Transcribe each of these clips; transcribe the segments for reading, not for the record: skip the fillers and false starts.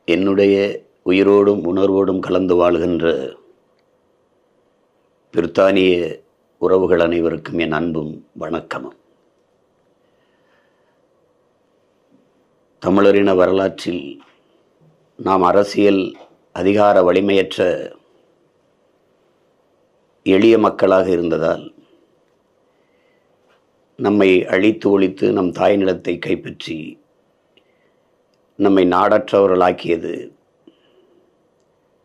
என்னுடைய உயிரோடும் உணர்வோடும் கலந்து வாழ்கின்ற பிரித்தானிய உறவுகள் அனைவருக்கும் என் அன்பும் வணக்கமும். தமிழரின வரலாற்றில் நாம் அரசியல் அதிகார வலிமையற்ற எளிய மக்களாக இருந்ததால் நம்மை அழித்து ஒழித்து நம் தாய் நிலத்தை கைப்பற்றி நம்மை நாடற்றவர்களாக்கியது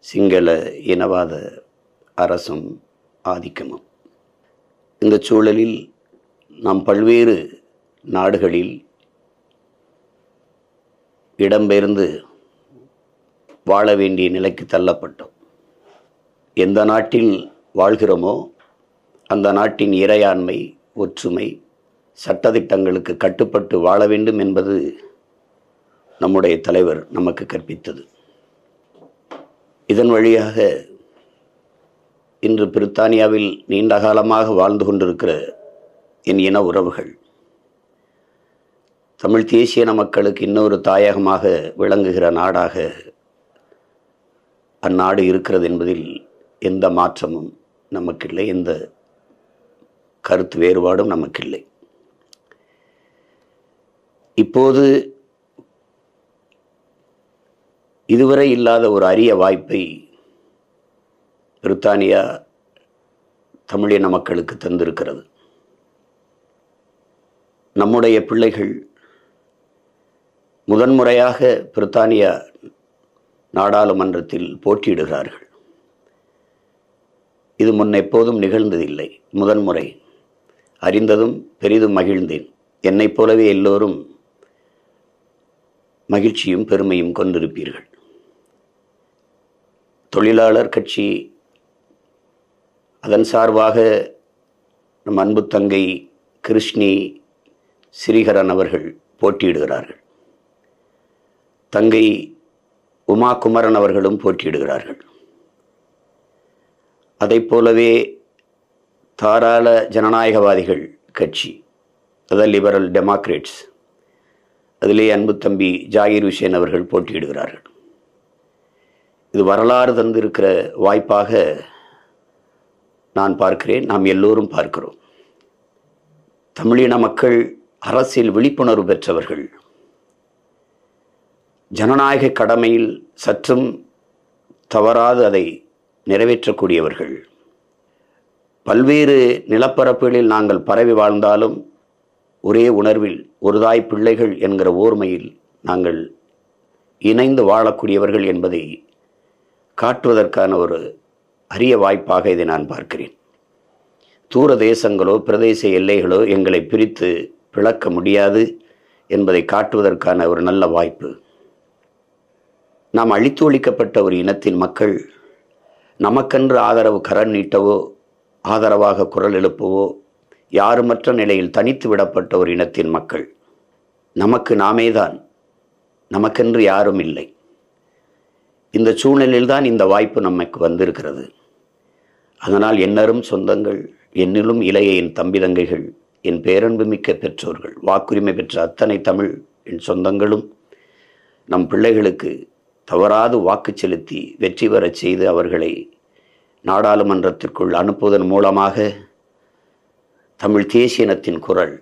சிங்கள இனவாத அரசும் ஆதிக்கமும். இந்த சூழலில் நாம் பல்வேறு நாடுகளில் இடம்பெயர்ந்து வாழ வேண்டிய நிலைக்கு தள்ளப்பட்டோம். எந்த நாட்டில் வாழ்கிறோமோ அந்த நாட்டின் இறையாண்மை, ஒற்றுமை, சட்டதிட்டங்களுக்கு கட்டுப்பட்டு வாழ வேண்டும் என்பது நம்முடைய தலைவர் நமக்கு கற்பித்தது. இதன் வழியாக இன்று பிரித்தானியாவில் நீண்ட காலமாக வாழ்ந்து கொண்டிருக்கிற என் இன உறவுகள் தமிழ் தேசிய மக்களுக்கு இன்னொரு தாயகமாக விளங்குகிற நாடாக அந்நாடு இருக்கிறது என்பதில் எந்த மாற்றமும் நமக்கில்லை, எந்த கருத்து வேறுபாடும் நமக்கில்லை. இப்போது இதுவரை இல்லாத ஒரு அரிய வாய்ப்பை பிரித்தானியா தமிழின மக்களுக்கு தந்திருக்கிறது. நம்முடைய பிள்ளைகள் முதன்முறையாக பிரித்தானியா நாடாளுமன்றத்தில் போட்டியிடுகிறார்கள். இது முன் எப்போதும் நிகழ்ந்ததில்லை, முதன்முறை. அறிந்ததும் பெரிதும் மகிழ்ந்தேன். என்னைப் போலவே எல்லோரும் மகிழ்ச்சியும் பெருமையும் கொண்டிருப்பீர்கள். தொழிலாளர் கட்சி, அதன் சார்பாக நம் அன்பு தங்கை கிருஷ்ணி ஸ்ரீகரன் அவர்கள் போட்டியிடுகிறார்கள். தங்கை உமா குமரன் அவர்களும் போட்டியிடுகிறார்கள். அதைப் போலவே தாராள ஜனநாயகவாதிகள் கட்சி, அதாவது லிபரல் டெமோக்ரேட்ஸ், அதிலே அன்பு தம்பி ஜாகிர் ஹுசேன் அவர்கள் போட்டியிடுகிறார்கள். இது வரலாறு தந்திருக்கிற வாய்ப்பாக நான் பார்க்கிறேன், நாம் எல்லோரும் பார்க்கிறோம். தமிழின மக்கள் அரசியல் விழிப்புணர்வு பெற்றவர்கள், ஜனநாயக கடமையில் சற்றும் தவறாது அதை நிறைவேற்றக்கூடியவர்கள். பல்வேறு நிலப்பரப்புகளில் நாங்கள் பரவி வாழ்ந்தாலும் ஒரே உணர்வில் ஒரு தாய் பிள்ளைகள் என்கிற ஓர்மையில் நாங்கள் இணைந்து வாழக்கூடியவர்கள் என்பதை காட்டுவதற்கான ஒரு அரிய வாய்ப்பாக இதை நான் பார்க்கிறேன். தூர தேசங்களோ பிரதேச எல்லைகளோ எங்களை பிரித்து பிளக்க முடியாது என்பதை காட்டுவதற்கான ஒரு நல்ல வாய்ப்பு. நாம் அழித்து ஒழிக்கப்பட்ட ஒரு இனத்தின் மக்கள் நமக்கென்று ஆதரவு கரம் நீட்டவோ ஆதரவாக குரல் எழுப்பவோ யாருமற்ற நிலையில் தனித்து விடப்பட்ட ஒரு இனத்தின் மக்கள். நமக்கு நாமேதான், நமக்கென்று யாரும் இல்லை. இந்த சூழ்நிலையில்தான் இந்த வாய்ப்பு நமக்கு வந்திருக்கிறது. அதனால் என்னரும் சொந்தங்கள், என்னிலும் இளைய என் தம்பி தங்கைகள், என் பேரன்பு மிக்க பெற்றோர்கள், வாக்குரிமை பெற்ற அத்தனை தமிழ் என் சொந்தங்களும் நம் பிள்ளைகளுக்கு தவறாது வாக்கு செலுத்தி வெற்றி பெறச் செய்து அவர்களை நாடாளுமன்றத்திற்குள் அனுப்புவதன் மூலமாக தமிழ் தேசிய இனத்தின் குரல்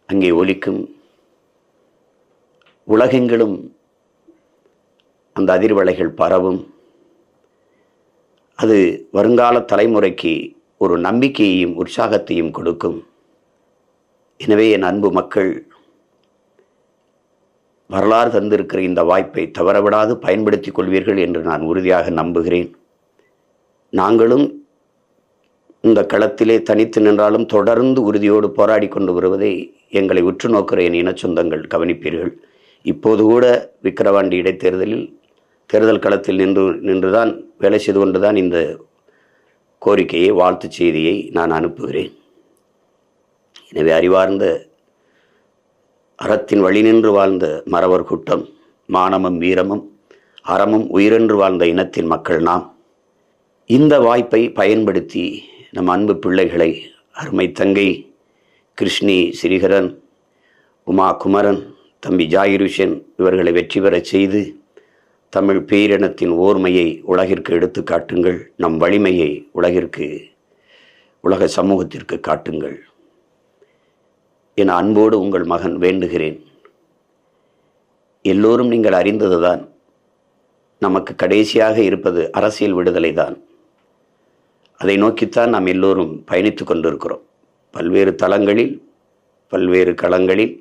அங்கே ஒலிக்கும். உலகெங்கிலும் அந்த அதிர்வலைகள் பரவும். அது வருங்கால தலைமுறைக்கு ஒரு நம்பிக்கையையும் உற்சாகத்தையும் கொடுக்கும். எனவே என் அன்பு மக்கள், வரலாறு தந்திருக்கிற இந்த வாய்ப்பை தவறவிடாது பயன்படுத்திக் கொள்வீர்கள் என்று நான் உறுதியாக நம்புகிறேன். நாங்களும் இந்த களத்திலே தனித்து நின்றாலும் தொடர்ந்து உறுதியோடு போராடி கொண்டு வருவதை எங்களை உற்று நோக்கிற என் இன சொந்தங்கள் கவனிப்பீர்கள். இப்போது கூட விக்கிரவாண்டி இடைத்தேர்தலில் தேர்தல் களத்தில் நின்றுதான் வேலை செய்து கொண்டுதான் இந்த கோரிக்கையை, வாழ்த்து செய்தியை நான் அனுப்புகிறேன். எனவே அறிவார்ந்த அறத்தின் வழி நின்று வாழ்ந்த மறவர் கூட்டம், மானமும் வீரமும் அறமும் உயிரென்று வாழ்ந்த இனத்தின் மக்கள் நாம். இந்த வாய்ப்பை பயன்படுத்தி நம் அன்பு பிள்ளைகளை, அருமை தங்கை கிருஷ்ணி ஸ்ரீகரன், உமா குமரன், தம்பி ஜாகிர் ஹுசேன் இவர்களை வெற்றி பெறச் செய்து தமிழ் பேரினத்தின் ஓர்மையை உலகிற்கு எடுத்து காட்டுங்கள். நம் வலிமையை உலக சமூகத்திற்கு காட்டுங்கள் என அன்போடு உங்கள் மகன் வேண்டுகிறேன். எல்லோரும் நீங்கள் அறிந்ததுதான், நமக்கு கடைசியாக இருப்பது அரசியல் விடுதலை தான். அதை நோக்கித்தான் நாம் எல்லோரும் பயணித்து கொண்டிருக்கிறோம். பல்வேறு தளங்களில், பல்வேறு களங்களில்,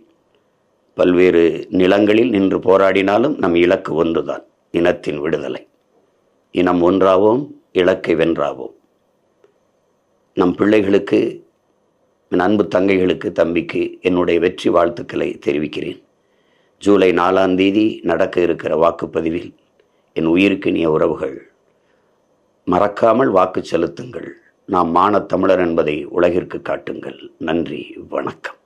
பல்வேறு நிலங்களில் நின்று போராடினாலும் நம் இலக்கு ஒன்றுதான், இனத்தின் விடுதலை. இனம் ஒன்றாவோம், இலக்கை வென்றாவோம். நம் பிள்ளைகளுக்கு, என் அன்பு தங்கைகளுக்கு, தம்பிக்கு என்னுடைய வெற்றி வாழ்த்துக்களை தெரிவிக்கிறேன். ஜூலை 4ஆம் தேதி நடக்க இருக்கிற வாக்குப்பதிவில் என் உயிருக்கினிய உறவுகள், மறக்காமல் வாக்கு செலுத்துங்கள். நாம் மானத் தமிழர் என்பதை உலகிற்கு காட்டுங்கள். நன்றி, வணக்கம்.